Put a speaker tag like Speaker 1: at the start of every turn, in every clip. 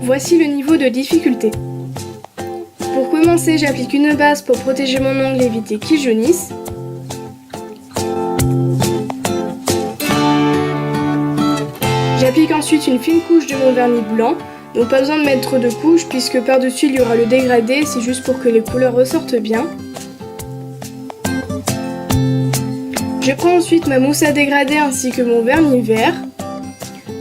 Speaker 1: Voici le niveau de difficulté. Pour commencer, j'applique une base pour protéger mon ongle et éviter qu'il jaunisse. J'applique ensuite une fine couche de mon vernis blanc, donc pas besoin de mettre trop de couches puisque par-dessus il y aura le dégradé, c'est juste pour que les couleurs ressortent bien. Je prends ensuite ma mousse à dégrader ainsi que mon vernis vert.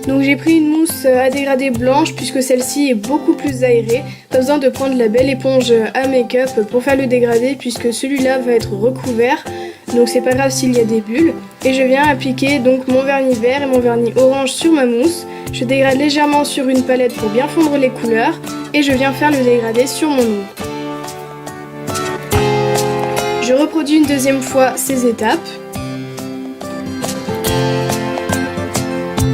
Speaker 1: Donc j'ai pris une mousse à dégrader blanche puisque celle-ci est beaucoup plus aérée. Pas besoin de prendre la belle éponge à make-up pour faire le dégradé puisque celui-là va être recouvert. Donc c'est pas grave s'il y a des bulles. Et je viens appliquer donc mon vernis vert et mon vernis orange sur ma mousse. Je dégrade légèrement sur une palette pour bien fondre les couleurs. Et je viens faire le dégradé sur mon ongle. Je reproduis une deuxième fois ces étapes.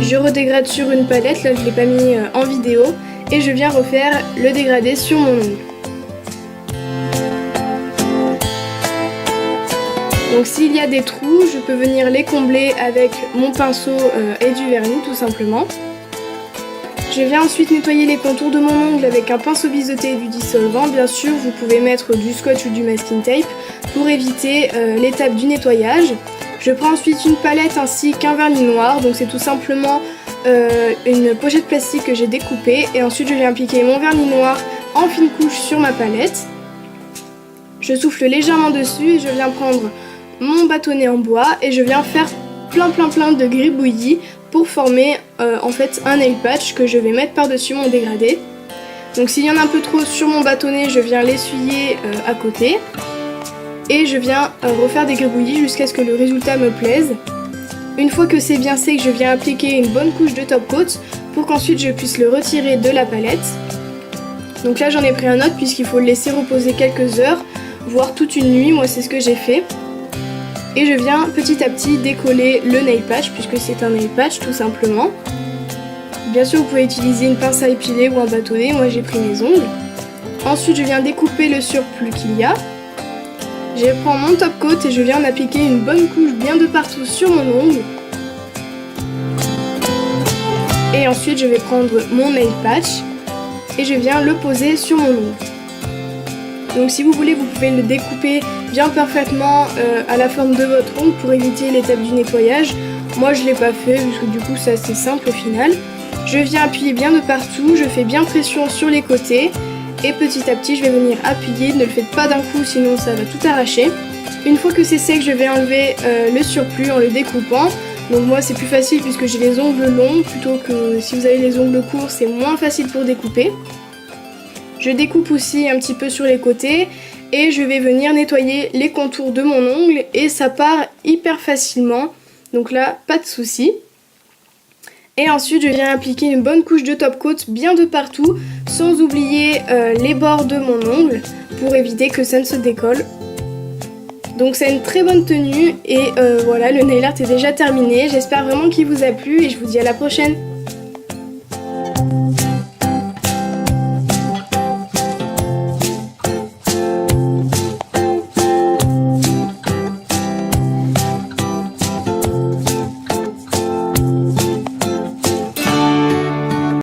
Speaker 1: Je redégrade sur une palette, là je ne l'ai pas mis en vidéo, et je viens refaire le dégradé sur mon ongle. Donc s'il y a des trous, je peux venir les combler avec mon pinceau et du vernis tout simplement. Je viens ensuite nettoyer les contours de mon ongle avec un pinceau biseauté et du dissolvant. Bien sûr, vous pouvez mettre du scotch ou du masking tape pour éviter l'étape du nettoyage. Je prends ensuite une palette ainsi qu'un vernis noir, donc c'est tout simplement une pochette plastique que j'ai découpée. Et ensuite je viens appliquer mon vernis noir en fine couche sur ma palette. Je souffle légèrement dessus et je viens prendre mon bâtonnet en bois et je viens faire plein de gribouillis pour former en fait un nail patch que je vais mettre par-dessus mon dégradé. Donc s'il y en a un peu trop sur mon bâtonnet, je viens l'essuyer à côté. Et je viens refaire des gribouillis jusqu'à ce que le résultat me plaise. Une fois que c'est bien sec, je viens appliquer une bonne couche de top coat pour qu'ensuite je puisse le retirer de la palette. Donc là j'en ai pris un autre puisqu'il faut le laisser reposer quelques heures, voire toute une nuit, moi c'est ce que j'ai fait. Et je viens petit à petit décoller le nail patch puisque c'est un nail patch tout simplement. Bien sûr vous pouvez utiliser une pince à épiler ou un bâtonnet, moi j'ai pris mes ongles. Ensuite je viens découper le surplus qu'il y a. Je prends mon top coat et je viens appliquer une bonne couche bien de partout sur mon ongle. Et ensuite je vais prendre mon nail patch et je viens le poser sur mon ongle. Donc si vous voulez, vous pouvez le découper bien parfaitement à la forme de votre ongle pour éviter l'étape du nettoyage. Moi je ne l'ai pas fait puisque du coup c'est assez simple au final. Je viens appuyer bien de partout, je fais bien pression sur les côtés. Et petit à petit je vais venir appuyer, ne le faites pas d'un coup sinon ça va tout arracher. Une fois que c'est sec, je vais enlever le surplus en le découpant. Donc moi c'est plus facile puisque j'ai les ongles longs, plutôt que si vous avez les ongles courts c'est moins facile pour découper. Je découpe aussi un petit peu sur les côtés et je vais venir nettoyer les contours de mon ongle et ça part hyper facilement. Donc là pas de souci. Et ensuite je viens appliquer une bonne couche de top coat bien de partout, sans oublier les bords de mon ongle pour éviter que ça ne se décolle. Donc c'est une très bonne tenue et voilà, le nail art est déjà terminé. J'espère vraiment qu'il vous a plu et je vous dis à la prochaine.